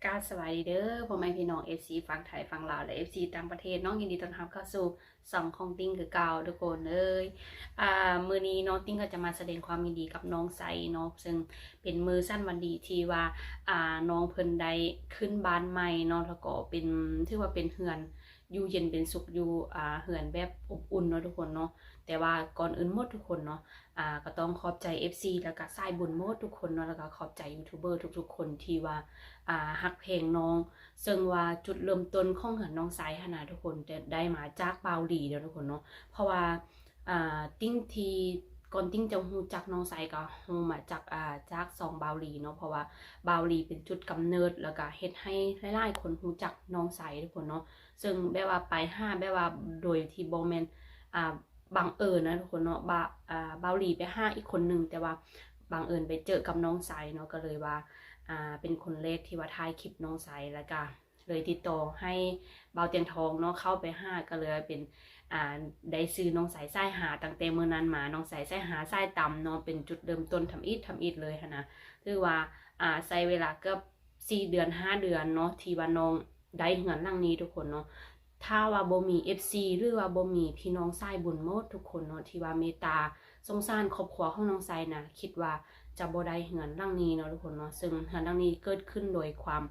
การสวัสดีเด้อพ่อแม่พี่น้องเอฟซีฝั่งไทยฝั่งลาวและเอฟซีต่างประเทศน้องยินดีต้อนรับเข้าสู่ส่องของติ้งคือเก่าทุกคนเลยมื้อนี้น้องติ้งก็จะมาแสดงความยินดีกับน้องไซเนาะซึ่งเป็นมือสั้นวันดีที่ว่าน้องเพิ่นได้ขึ้นบ้านใหม่เนาะแล้วก็เป็นถือว่าเป็นเฮือนอยู่เย็นเป็นสุขอยู่เฮือนแบบอบอุ่นเนาะทุกคนเนาะแต่ว่าก่อนอื่นหมดทุกคนเนาะก็ต้องขอบใจ FC แล้วก็สายบุญหมดทุกคนเนาะแล้วก็ขอบใจยูทูบเบอร์ทุกๆคนที่ว่าฮักเพลงน้องซึ่งว่าจุดเริ่มต้นของเหินน้องสายขนาดทุกคนได้มาจากเบาหลีเด้อทุกคนเนาะเพราะว่าติ้งทีก่อนติ้งจะฮู้จักน้องสายก็ฮู้มาจากซองเบาหลีเนาะเพราะว่าเบาหลีเป็นจุดกำเนิดแล้วก็เฮ็ดให้หลายๆคนฮู้จักน้องสายทุกคนเนาะซึ่งแบบว่าไปแบบว่าโดยที่บ่แม่นบังเอิญนะทุกคนเนาะเบาหลีไปอีกคนนึงแต่ว่าบังเอิญไปเจอกับน้องสายเนาะก็เลยว่าเป็นคนแรกที่ว่าถ่ายคลิปน้องสายแล้วก็เลยติดต่อให้เบาเตียงทองเนาะเข้าไปก็เลยเป็นได้ซื้อน้องสายไส้หาตั้งแต่เมื่อนั้นมาน้องสายไส้หาไส้ตำเนาะเป็นจุดเริ่มต้นทำอิฐเลยนะคือว่าใช้เวลาเกือบ4 เดือน 5 เดือนเนาะที่ว่าน้องได้เหือนหลังนี้ทุกคนเนาะถ้าว่าบ่มี FC หรือว่าบ่มีพี่น้องสายบุญหมดทุกคนเนาะที่ว่าเมตตาสงสารครอบครัวของน้องสายนะคิดว่าจะบ่ได้เหือนหลังนี้เนาะทุกคนเนาะซึ่งเหือนหลังนี้เกิดขึ้นโดยความ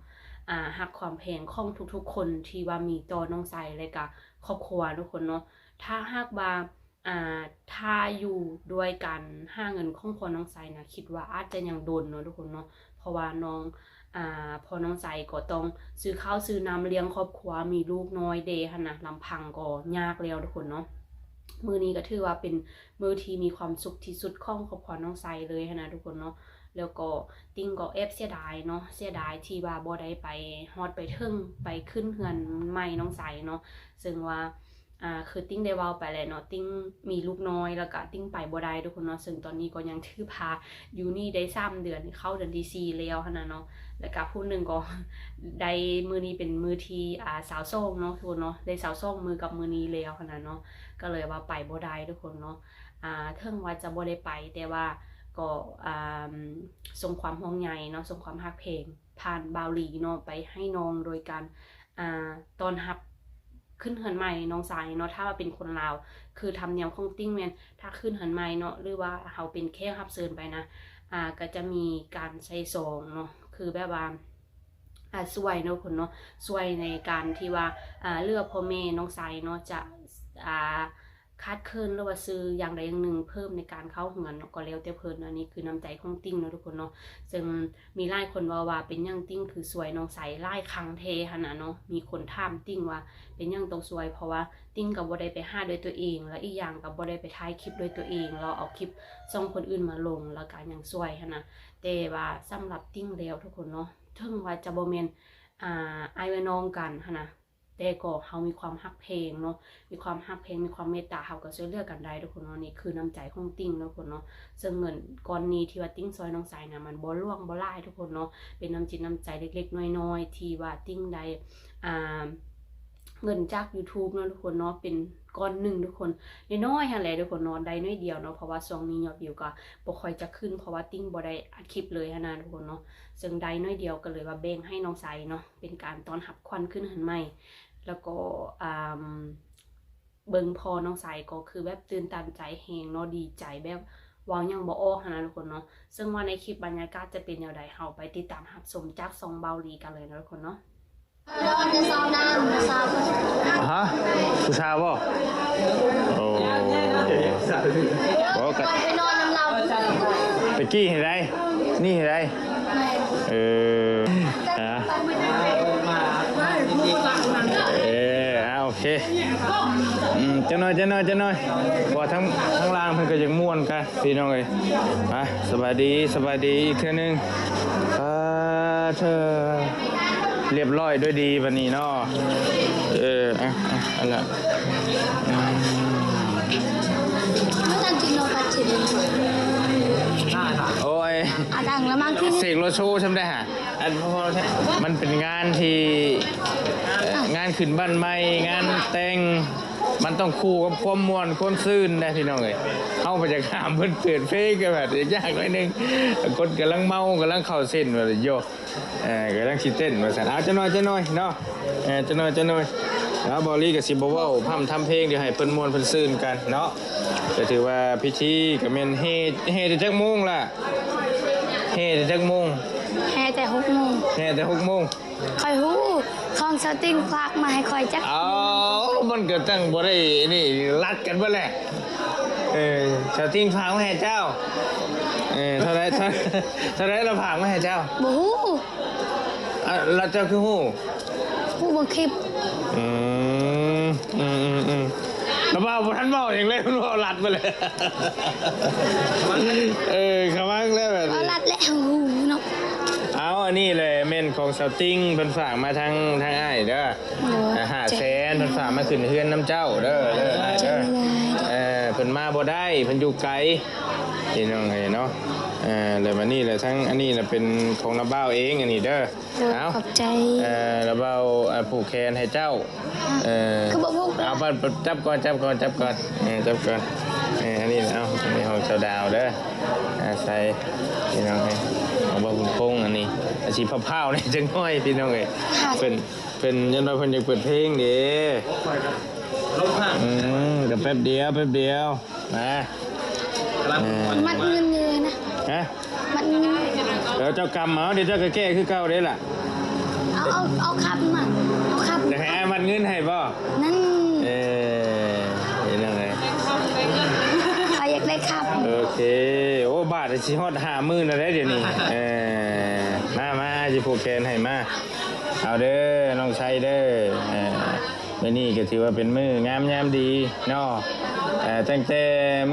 ฮักความแพงของทุกๆคนที่ว่ามีต่อน้องสายและก็ครอบครัวทุกคนเนาะถ้าหากว่าถ้าอยู่ด้วยกันหาเงินของพ่อน้องสายนะคิดว่าอาจจะยังโดนเนาะทุกคนเนาะเพราะว่าน้องพอน้องใสก็ต้องซื้อข้าวซื้อน้ำเลี้ยงครอบครัวมีลูกน้อยเดะนะลำพังก็ยากแล้วทุกคนเนาะมือนี้ก็ถือว่าเป็นมือที่มีความสุขที่สุดของครอบครัวน้องใสเลยนะทุกคนเนาะแล้วก็ติ้งก็เสียดายเนาะเสียดายที่ว่าบ่ได้ไปฮอดไปถึงไปขึ้นเฮือนใหม่น้องใสเนาะซึ่งว่าคือติ้งได้เว้าไปแล้วเนาะติ้งมีลูกน้อยแล้วก็ติ้งไปบ่ได้ทุกคนเนาะซึ่งตอนนี้ก็ยังถือพาอยู่นี่ได้3 เดือนเข้าเดือนที่4แล้วนะเนาะแล้วก็ผู้หนึ่งก็ได้มือนี้เป็นมือที่สาวส่งเนาะทุกคนเนาะได้สาวส่งมือกับมือนี้แล้วขนาดเนาะก็เลยว่าไปบ่ได้ทุกคนเนาะเทิงว่าจะบ่ได้ไปแต่ว่าก็ส่งความห่วงใยเนาะส่งความฮักเพลงผ่านบาวลีเนาะไปให้น้องโดยการต้อนรับขึ้นเหินใหม่น้องสายเนาะถ้าว่าเป็นคนลาวคือทำเนียมของติ้งแมนถ้าขึ้นเหินใหม่เนาะหรือว่าเขาเป็นแค่รับเชิญไปนะก็จะมีการใช้ซองเนาะคือแบบว่าช่วยเนาะคนเนาะช่วยในการที่ว่าเลือกพ่อแม่น้องสายเนาะจะคาดเคลื่อนหรือว่าซื้ออย่างใดอย่างหนึ่งเพิ่มในการเข้าเหือนก็แล้วแต่เพิ่นอันนี้คือน้ำใจของติ้งเนาะทุกคนเนาะซึ่งมีหลายคนว่าเป็นยังติ้งคือสวยน้องใสหลายครั้งเทขนาดเนาะมีคนถามติ้งว่าเป็นยังต้องสวยเพราะว่าติ้งกับบ่ได้ไปหาด้วยตัวเองและอีกอย่างกับบ่ได้ไปถ่ายคลิปด้วยตัวเองเราเอาคลิปส่งคนอื่นมาลงแล้วก็ยังสวยนะแต่ว่าสำหรับติ้งแล้วทุกคนเนาะถึงว่าจะบ่แม่นอ้ายน้องกันนะแต่ก็เขามีความฮักเพลงเนาะมีความฮักเพลงมีความเมตตาเขาก็ช่วยเหลือกันได้ทุกคนเนาะนี่คือน้ำใจของติ้งทุกคนเนาะซึ่งเงินก้อนนี้ที่ว่าติ้งซอยน้องสายนะมันบ่ล่วงบ่ล่ายทุกคนเนาะเป็นน้ำจิตน้ำใจเล็กๆน้อยๆที่ว่าติ้งได้เงินจาก YouTube เนาะทุกคนเนาะเป็นก้อนหนึ่งทุกคนน้อยๆหั่นแหละทุกคนเนาะได้น้อยเดียวเนาะเพราะว่าช่วงนี้ยอดวิวก็บ่ค่อยจะขึ้นเพราะว่าติ้งบ่ได้อัดคลิปเลยนะทุกคนเนาะซึ่งได้น้อยเดียวก็เลยว่าแบ่งให้น้องสายเนาะเป็นการต้อนรับควันขึ้นหันใหม่แล้วก็เบิ่งพอน้องสายก็คือแบบตื่นตันใจแฮงเนาะดีใจแบบวางยังบ่ออกนะทุกคนเนาะซึ่งว่าในคลิปบรรยากาศจะเป็นอย่างไรเฮาไปติดตามรับชมจากซองเบาลีกันเลยนะทุกคนเนาะจะซ้อมน้ำจะซ้อมฮะผู้ชายบ่โอ้บอกกันไปนอนน้ำเราตะกี้เห็นไรนี่เห็นไรฮะโอเคจะหน่อยว่าทั้งล่างเพิ่นก็ยังม่วนกันพี่น้องเอ้ยไปสบายดีอีกเทื่อนึงเธอเรียบร้อยด้วยดีวันนี้เนาะอะไรไม่ทันกินโนปัจจิริโอ้ยดังแล้วมากขึ้นเสกโลโชใช่ไหมฮะมันเป็นงานที่งานขึ้นบ้านใหม่งานแต่ง มันต้องคู่กับความม่วนความซื่นนะพี่น้องเอ้ยเข้าไปจะข้ามเพิ่นเปิดเพลงกันแบบยากหน่อยนึงคนกำลังเมากำลังเข้าเส้นว่าโยกำลังสิเต้นว่าซั่นเอาจะหน่อยเนาะจะหน่อยแล้วบอลลี่กับซิบเว้าพร่ำทำเพลงเดี๋ยวให้เพิ่นม่วนเพิ่นซื่นกันเนาะก็ถือว่าพิธีก็แม่นเฮจะจักโมงล่ะเฮจะจักโมง แห่แต่6 โมง เฮแต่6 โมง คอยฮู้ของสติงฝากมาให้คอยจัก เอามันก็ตั้งบ่ได้นี่รัดกันบ่แหละชาวทิ้งฝากมาให้เจ้าเท่าไรเราฝากมาให้เจ้า บ่ฮู้ เราเจ้าคือฮู้ ฮู้บ่คลิป เราเบาบ่ทันเบาอย่างไรมันเบารัดไปเลยคำว่าแล้วแบบ เอาลัดและฮู้เนาะ เอาอันนี้เลยเม่นของสติงเพิ่นฝากมาทางอ้ายเด้อ500,000เพิ่นฝากมาขึ้นเฮือนน้ำเจ้าเด้ออ้ายเด้อเพิ่นมาบ่ได้เพิ่นอยู่ไกลพี่น้องเอ้ยเนาะเลยมานี่เลยทั้งอันนี้น่ะเป็นของน้าบ่าวเองอันนี้เด้อเอา ขอบใจ น้าบ่าวผูกแขนให้เจ้าคือบ่พก เอาจับก่อนจับก่อนอันนี้เอาอันนี้ของเจ้าดาวเด้อใส่พี่น้องเอ้ยของบ่าวบุญคงอันนี้อาชีพเผาๆนี่จังน้อยพี่น้องเอ้ยเป็นยันว่าเพิ่นอยากเปิดเพลงเด้เดี๋ยวแป๊บเดียวมา มัดเงินเลยนะ ฮะ มัดเงิน เดี๋ยวเจ้ากรรมเดี๋ยวเจ้าก็แก้คือเก่าเด้ล่ะ เอาครับมาเอาครับ เดี๋ยวให้มันเงินให้บ่ นั่น เห็นยังไง ใครอยากได้ครับ โอเคโอ้บาทสิฮอด50,000แล้วเดี๋ยวนี้มาสิผูกแขนให้มาเอาเด้อน้องชัยเด้อมื้อนี้ก็ถือว่าเป็นมื้องามยามดีเนาะตั้งแต่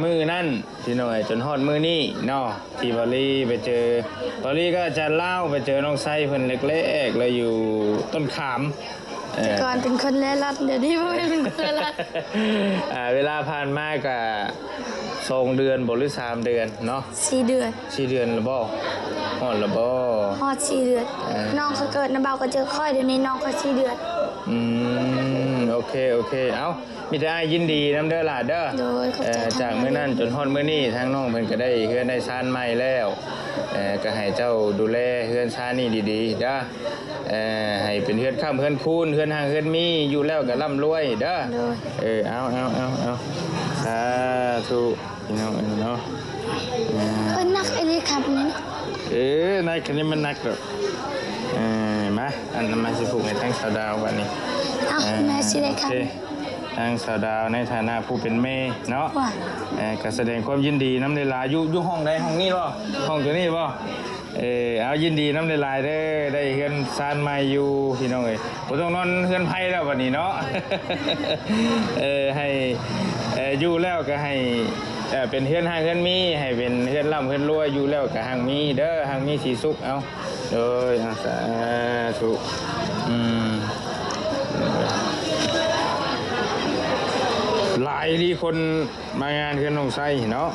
มื้อนั้นพี่น้อยจนฮอดมื้อนี้เนาะที่บอลลี่ไปเจอบอลลี่ก็จะเล่าไปเจอน้องไส้เพิ่นเล็กๆเลยอยู่ต้นขาม ก่อนเป็นคนเล่ร่อนเดี๋ยวนี้ไม่เป็นคนเล่ร่อน เวลาผ่านมาก็2 เดือนบ่หรือ3 เดือนเนาะ 4 เดือน 4 เดือนแล้วบ่ฮอดแล้วบ่ ฮอด4 เดือนน้องเขาเกิดนะเบาก็เจอค่อยเดี๋ยวนี้น้องเขา4 เดือน โอเคเอ้ามีแต่อ้ายยินดีนำเด้อล่ะเด้อ โดยขอบใจ จากมื้อนั้นจนฮอดมื้อนี้ทางน้องเพิ่นก็ได้เฮือนได้ชานใหม่แล้วก็ให้เจ้าดูแลเฮือนชานนี่ดีๆเด้อให้เป็นเฮือนค้ำเฮือนคูนเฮือนห่างเฮือนมีอยู่แล้วก็ร่ำรวยเด้อเอาสาธุพี่น้องเนาะ นักไอ้นี่ครับนี่ นายคันนี้มันนักหรอกมาอันนั้นมาสิผูกในทั้งสาวดาววันนี้ แม่สิได้ครับ ทางสาวดาวในฐานะผู้เป็นแม่เนาะก็แสดงความยินดีน้ำในลายอยู่ห้องใดห้องนี้บ่ห้องตัวนี้บ่เอายินดีน้ำในลายได้เฮือนซานมาอยู่พี่น้องเอ้ยบ่ต้องนอนเฮือนไผแล้ววันนี้เนาะ ให้อยู่แล้วก็ให้เป็นเฮือนห่างเฮือนมีให้เป็นเฮือนร่ำเฮือนรวยอยู่แล้วก็ห่างมีเด้อห่างมีสีสุขเอาโดยสาธุหลายที่คนมางานเฮือนน้องไส้เนาะ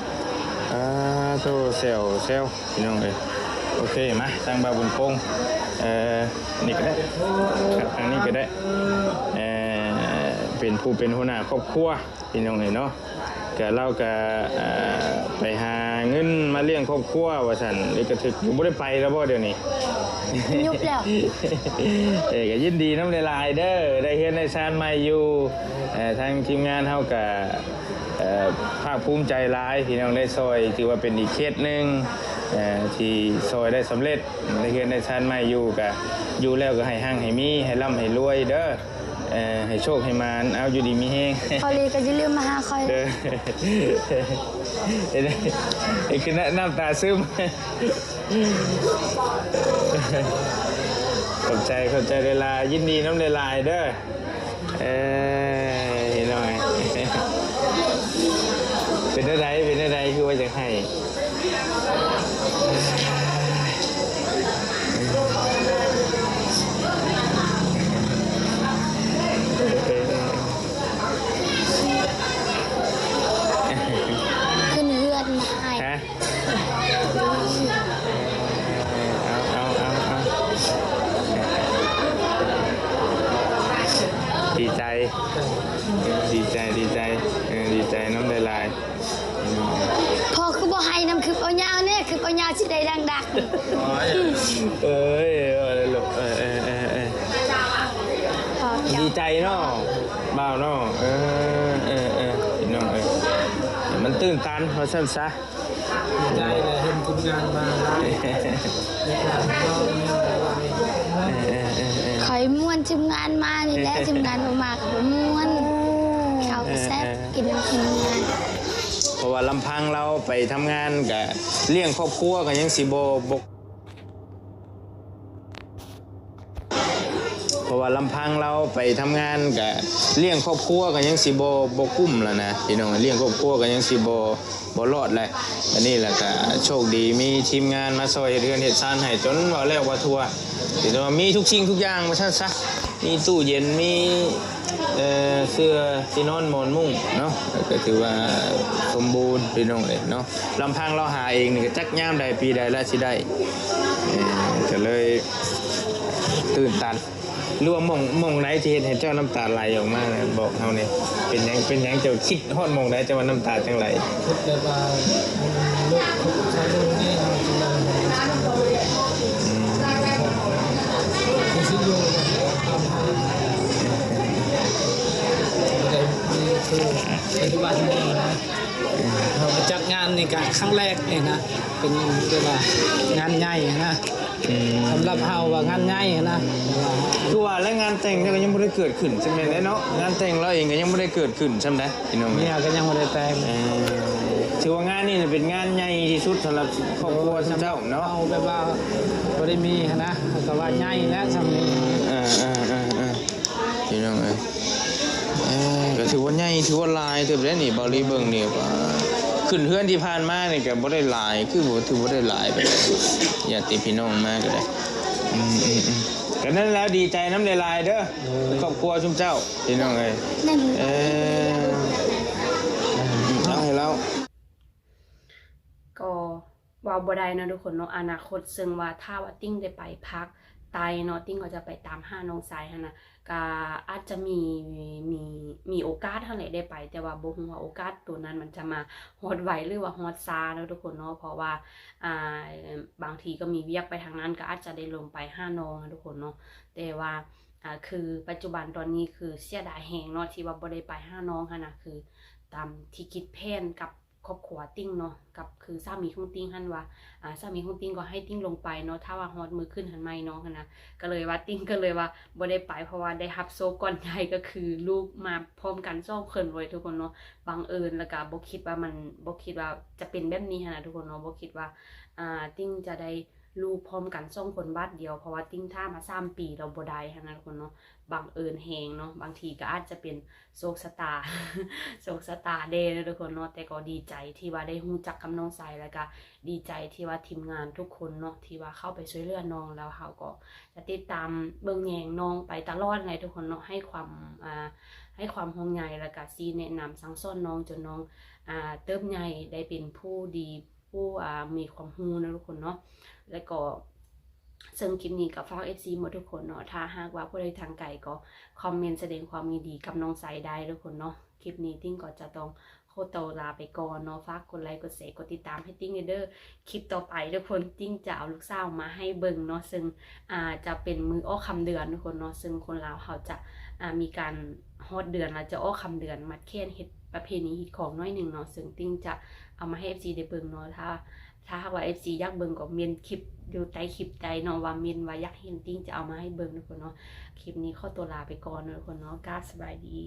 โตเซลพี่น้องเอ้ยโอเคมาตั้งบาบุญคงนี่ก็ได้ทางนี้ก็ได้เป็นผู้เป็นหัวหน้าครอบครัวพี่น้องเอ้ยเนาะก็เราก็ไปหาเงินมาเลี้ยงครอบครัวว่าซั่นนี่ก็ถึกบ่ได้ไปแล้วบ่เดี๋ยวนี้ ยุบแล้ว ก็ยินดีน้ำลายเด้อได้เฮ็ดในชานใหม่อยู่ทางทีมงานเฮาก็ภาคภูมิใจหลายพี่น้องได้ซอยถือว่าเป็นอีกเคสนึงที่ซอยได้สำเร็จได้เฮ็ดในชานใหม่อยู่ก็อยู่แล้วก็ให้หั่งให้มีให้ร่ำให้รวยเด้อให้โชคให้มานเอาอยู่ดีมีแฮง พอลีก็จะลืมมาหาคอย เด้อไอ้คือน้ำตาซึมขอบใจเวลายินดีน้ำลายเด้อหน่อยเป็นอะไรคือว่าจะให้ขึ้นเฮือนมาให้ ฮะเอาดีใจ สิได้ดัง เอ้ยลูกๆพอ ดีใจเนาะบ่าวเนาะพี่น้องมันตื่นตันว่าซั่นซะ ใจเลยเห็นทีมงานมาแล้ว คอยม่วนทีมงานมานี่แหละทีมงานบ่มาก็บ่ม่วนข้าวแซ่บกินทีมงาน เพราะว่าลำพังเราไปทำงานกับเลี้ยงครอบครัวก็ยังสิบ่บกเพราะว่าลำพังเราไปทำงานกับเลี้ยงครอบครัวก็ยังสิบ่กุ้มแล้วนะพี่น้องเลี้ยงครอบครัวก็ยังสิบ่รอดเลยอันนี้แหละก็โชคดีมีทีมงานมาซอยเรือนเฮ็ดซ่านให้จนว่าแล้วว่าทั่วถือว่ามีทุกสิ่งทุกอย่างว่าซั่นซะมีตู้เย็นมีเสื้อที่นอนหมอนมุ้งเนาะก็ถือว่าสมบูรณ์พี่น้องเลยเนาะลำพังเราหาเองนี่ก็จักยามใดปีใดแล้วสิได้ก็เลยตื่นตันรวมมองไหนที่เห็นเจ้าน้ำตาไหลออกมาเลยบอกเฮานี่เป็นหยังเจ้าคิดฮอดมองไหนจะว่าน้ำตาจังไหล คิดแบบว่าลูกชายลูกนี่ทำจริงๆคือสิ่งอยู่คือปัจจุบันนี้นะเราจัดงานในการครั้งแรกเนี่ยนะเป็นเรียกว่างานใหญ่นะสำหรับเฮาว่างานใหญ่นะ คือว่าและงานแต่งก็ยังไม่ได้เกิดขึ้นใช่ไหมเนาะงานแต่งเราเองก็ยังไม่ได้เกิดขึ้นใช่ไหมพี่น้อง เนี่ยก็ยังไม่ได้แต่ง ถือว่างานนี้เป็นงานใหญ่ที่สุดสำหรับครอบครัวเจ้าเนาะ เอาแบบว่าบ่ได้มีนะก็ว่าใหญ่แล้วสำนี้ พี่น้องก็ถือว่าใหญ่ถือว่าลายถือได้นี่บริเบิงนี่ว่าขึ้นเฮือนที่ผ่านมานี่ก็บ่ได้หลายคือบ่ถือบ่ได้หลายไปเลยญาติพี่น้องมาก็ได้ก็นั่นแล้วดีใจน้ำลายๆเด้อครอบครัวชุมเจ้าพี่น้องเอ้ย นั่น เอาให้แล้ว ก็ว่าบ่ได้นะทุกคนเนาะอนาคตซึ่งว่าถ้าว่าติ้งได้ไปพักไตเนาะติ้งก็จะไปตามหาน้องสายหั่นน่ะก็อาจจะมีโอกาสเท่าไหร่ได้ไปแต่ว่าบ่ฮู้ว่าโอกาสตัวนั้นมันจะมาฮอดไวหรือว่าฮอดซาเนาะทุกคนเนาะเพราะว่าบางทีก็มีเวียกไปทางนั้นก็อาจจะได้ลงไปหาน้องนะทุกคนเนาะแต่ว่าคือปัจจุบันตอนนี้คือเสียดายแฮงเนาะที่ว่าบ่ได้ไปหาน้องหั่นน่ะคือตามที่คิดแผนกับครอบครัวติ้งเนาะกับคือสามีของติ้งหั่นว่าสามีของติ้งก็ให้ติ้งลงไปเนาะถ้าว่าฮอดมือขึ้นหันไม่น้องหั่นนะก็เลยว่าติ้งก็เลยว่าบ่ได้ไปเพราะว่าได้รับโซก่อนใหญ่ก็คือลูกมาพร้อมกัน2คนเลยทุกคนเนาะบังเอิญแล้วก็บ่คิดว่าจะเป็นแบบนี้หั่นนะทุกคนเนาะบ่คิดว่าติ้งจะได้ลูกพร้อมกัน2คนบาดเดียวเพราะว่าติ้งท่ามา3ปีเราบ่ได้หั่นนะทุกคนเนาะบังเอิญแฮงเนาะบางทีก็อาจจะเป็นโชคชะตา โชคชะตาเด้นะทุกคนเนาะแต่ก็ดีใจที่ว่าได้รู้จักกับน้องสายแล้วก็ดีใจที่ว่าทีมงานทุกคนเนาะที่ว่าเข้าไปช่วยเหลือน้องแล้วเขาก็จะติดตามเบิ่งแยงน้องไปตลอดไงทุกคนเนาะให้ความห่วงใยแล้วก็ซีแนะนำสั่งสอนน้องจนน้องเติบใหญ่ได้เป็นผู้ดีผู้มีความรู้นะทุกคนเนาะแล้วก็ซึ่งคลิปนี้กับฝาก FC หมดทุกคนเนาะถ้าหากว่าผู้ใดทางไกลก็คอมเมนต์แสดงความยินดีกับน้องไซได้ทุกคนเนาะคลิปนี้ติ้งก็จะต้องโคตรลาไปก่อนเนาะฝากกดไลค์กดแชร์กดติดตามให้ติ้งเด้อคลิปต่อไปทุกคนติ้งจะเอาลูกสาวมาให้เบิ่งเนาะซึ่งจะเป็นมืออ้อคำเดือนทุกคนเนาะซึ่งคนลาวเขาจะมีการฮอดเดือนแล้วจะอ้อคำเดือนมัดแค้นเฮ็ดประเพณีฮิตของน้อยหนึ่งเนาะซึ่งติ้งจะเอามาให้ FC ได้เบิ่งเนาะถ้าหากว่า FC อยากเบิ่งก็เมนคลิปอยู่ใต้คลิปใดเนาะว่าเมนว่าอยากเห็นติ้งจะเอามาให้เบิ่งทุกคนเนาะคลิปนี้ขอตัวลาไปก่อนทุกคนเนาะกราบสบายดี